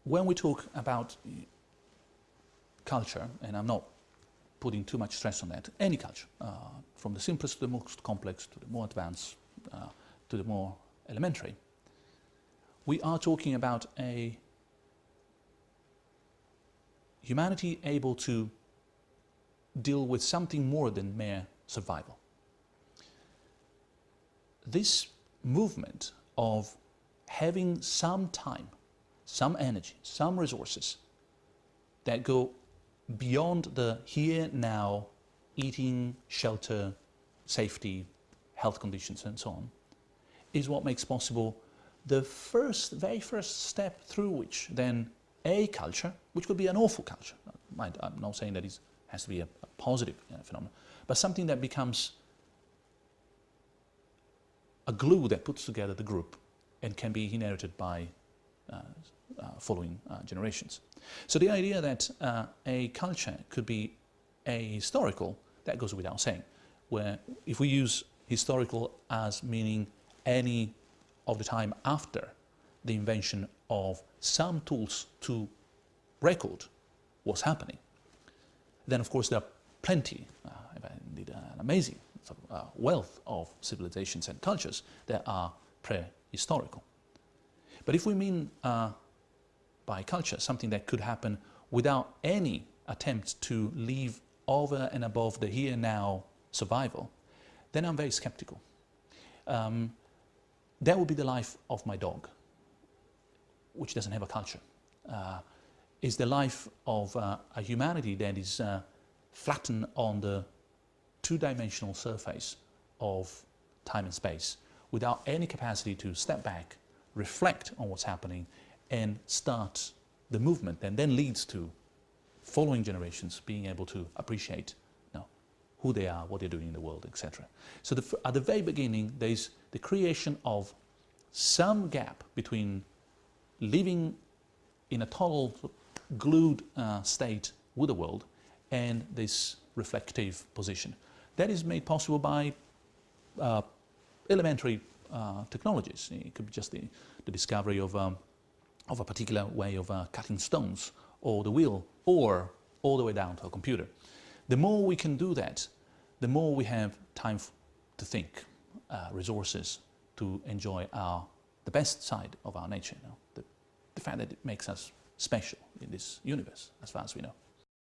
when we talk about culture, and I'm not putting too much stress on that, any culture, from the simplest to the most complex, to the more advanced, to the more elementary, we are talking about a humanity able to deal with something more than mere survival. This movement of having some time, some energy, some resources that go beyond the here, now, eating, shelter, safety, health conditions and so on, is what makes possible the very first step through which then a culture, which could be an awful culture, I'm not saying that it has to be a positive phenomenon, but something that becomes a glue that puts together the group and can be inherited by following generations. So the idea that a culture could be a historical, that goes without saying, where if we use historical as meaning any of the time after the invention of some tools to record what's happening, then of course there are plenty, indeed an amazing sort of, wealth of civilizations and cultures that are prehistorical. But if we mean by culture something that could happen without any attempt to live over and above the here now survival, then I'm very skeptical. That would be the life of my dog, which doesn't have a culture. Is the life of a humanity that is flattened on the two-dimensional surface of time and space without any capacity to step back, reflect on what's happening and start the movement that then leads to following generations being able to appreciate who they are, what they're doing in the world, etc. So at the very beginning there is the creation of some gap between living in a total glued state with the world and this reflective position. That is made possible by elementary technologies. It could be just the discovery of a particular way of cutting stones, or the wheel, or all the way down to a computer. The more we can do that, the more we have time to think, resources to enjoy the best side of our nature, the fact that it makes us special in this universe, as far as we know.